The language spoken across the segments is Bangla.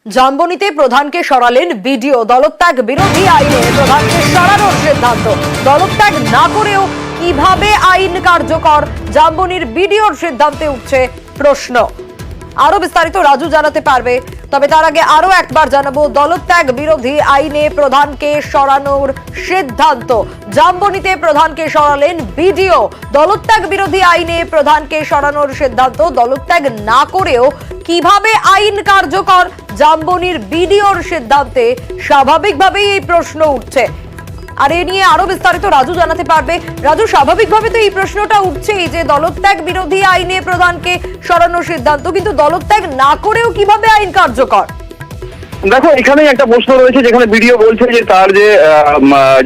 জামবনিতে প্রধানকে সরালেন বিডিও। দলত্যাগ বিরোধী আইনে প্রধানকে সরানোর সিদ্ধান্ত। দলত্যাগ না করেও কিভাবে আইন কার্যকর, জামবনির বিডিওর সিদ্ধান্তে উঠছে প্রশ্ন। আরো বিস্তারিত রাজু জানাতে পারবে, তবে তার আগে আরো একবার জানাবো দলত্যাগ বিরোধী আইনে প্রধানকে সরানোর সিদ্ধান্ত। জামবনিতে প্রধানকে সরালেন বিডিও। দলত্যাগ বিরোধী আইনে প্রধানকে সরানোর সিদ্ধান্ত। দলত্যাগ না করেও কিভাবে আইন কার্যকর, জামবনির বিডিওর সিদ্ধান্তে স্বাভাবিকভাবেই এই প্রশ্ন উঠছে। আর এ নিয়ে আরো বিস্তারিত রাজু জানাতে পারবে। রাজু, স্বাভাবিকভাবে তো এই প্রশ্নটা উঠছেই যে দলত্যাগ বিরোধী আইনে প্রধানকে সরানোর সিদ্ধান্ত, কিন্তু দলত্যাগ না করেও কিভাবে আইন কার্যকর? দেখো, এখানে একটা প্রশ্ন রয়েছে যেখানে বিডিও বলছে যে তার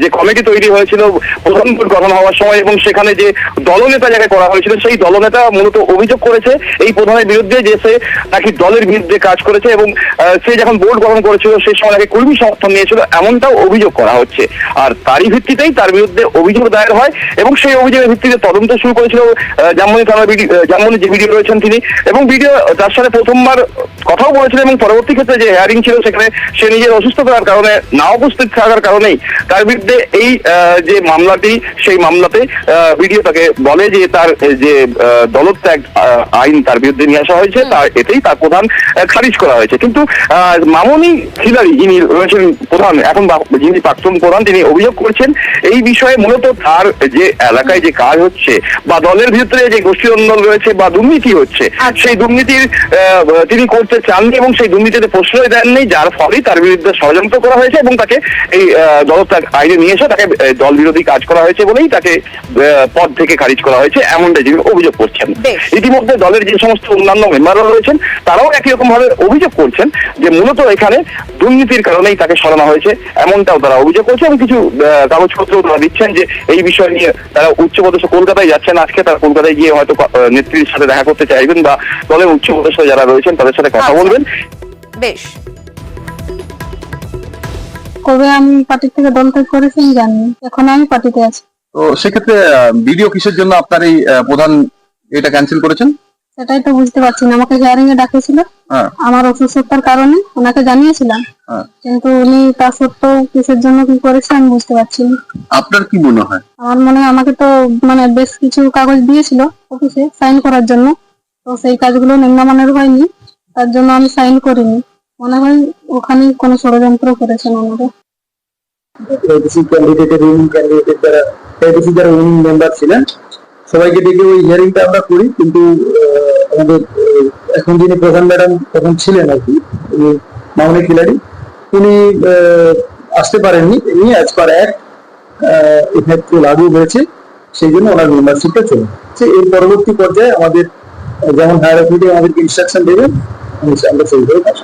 যে কমিটি তৈরি হয়েছিল প্রধান গঠন হওয়ার সময় এবং সেখানে যে দলনেতা যাকে করা হয়েছিল সেই দলনেতা মূলত অভিযোগ করেছে এই প্রধানের বিরুদ্ধে যে সে নাকি দলের বিরুদ্ধে কাজ করেছে এবং সে যখন বোর্ড গঠন করেছিল সেই সময় নাকি কর্মী সমর্থন নিয়েছিল, এমনটাও অভিযোগ করা হচ্ছে। আর তারই ভিত্তিতেই তার বিরুদ্ধে অভিযোগ দায়ের হয় এবং সেই অভিযোগের ভিত্তিতে তদন্ত শুরু করেছিল জামবনি থানার জামবনি যে বিডিও রয়েছেন তিনি। এবং বিডিও তার সাথে প্রথমবার কথাও বলেছিলেন এবং পরবর্তী ক্ষেত্রে যে হেয়ারিং ছিল সেখানে সে নিজের অসুস্থতার কারণে না উপস্থিত থাকার কারণেই তার বিরুদ্ধে এই যে মামলাটি, সেই মামলাতে বিডিও তাকে বলে যে তার যে দলত্যাগ আইন তার বিরুদ্ধে নিয়ে আসা হয়েছে, তার এতেই তার প্রধান খারিজ করা হয়েছে। কিন্তু মামনি খিলাড়ি যিনি রয়েছেন প্রধান, এখন যিনি প্রাক্তন প্রধান, তিনি অভিযোগ করছেন এই বিষয়ে মূলত তার যে এলাকায় যে কাজ হচ্ছে বা দলের ভিতরে যে গোষ্ঠীদ্বন্দ্ব রয়েছে বা দুর্নীতি হচ্ছে, সেই দুর্নীতির তিনি করতে চাননি এবং সেই দুর্নীতিতে প্রশ্রয় দেননি, যার ফলে তার বিরুদ্ধে ষড়যন্ত্র করা হয়েছে এবং তাকে এই দলত্যাগ আইনে নিয়ে এসে তাকে দল বিরোধী কাজ করা হয়েছে বলেই তাকে পদ থেকে খারিজ করা হয়েছে, এমনটাই যিনি অভিযোগ করছেন। ইতিমধ্যে দলের যে সমস্ত অন্যান্য মেম্বাররা রয়েছেন তারাও একই রকম ভাবে অভিযোগ করছেন যে মূলত এখানে দুর্নীতির কারণেই তাকে সরানো হয়েছে, এমনটাও তারা অভিযোগ করছে এবং কিছু কাগজপত্র তারা দিচ্ছেন যে এই বিষয় নিয়ে তারা উচ্চপদস্থ কলকাতায় যাচ্ছেন। আজকে তারা কলকাতায় গিয়ে হয়তো নেত্রীর সাথে দেখা করতে চাইবেন বা দলের উচ্চপদস্থ যারা রয়েছেন তাদের সাথে কথা বলবেন। বেশ, কবে আমি পার্টি থেকে দলত্যাগ করেছি জানি, এখন আমি পার্টিতে আছি। তো সেক্ষেত্রে ভিডিও কিসের জন্য আপনার এই প্রধান এটা ক্যান্সেল করেছেন? সেটাই তো বুঝতে পারছি না। আমাকে হিয়ারিং এ ডাকেছিল, আমার অসুস্থতার কারণে ওনাকে জানিয়েছিলাম, কিন্তু উনি তা সত্ত্বেও কিসের জন্য কি করেছে আমি বুঝতে পারছি না। আপনার কি মনে হয়? আমার মনে হয় আমাকে তো বেশ কিছু কাগজ দিয়েছিল অফিসে সাইন করার জন্য, তো সেই কাজগুলো নিম্নমানের হয়নি, তার জন্য আমি সাইন করিনি। মনে হয় ওখানে কোনো ষড়যন্ত্র করেছেন ওনারা। যারা উইনিং মেম্বার ছিলেন সবাইকে ডেকে ওই হিয়ারিংটা আমরা করি, কিন্তু আমাদের এখন যিনি প্রধান ম্যাডাম তখন ছিলেন আর কি মামনি খিলাড়ি, উনি আসতে পারেননি। উনি অ্যাজ পার অ্যাক্ট এফেক্ট লাগু হয়েছে, সেই জন্য ওনার মেম্বারশিপটা চলে যাচ্ছে। এর পরবর্তী পর্যায়ে আমাদের যেমন হায়ার অথরিটি আমাদেরকে ইনস্ট্রাকশন দেবেন আমরা সেইভাবে কাজ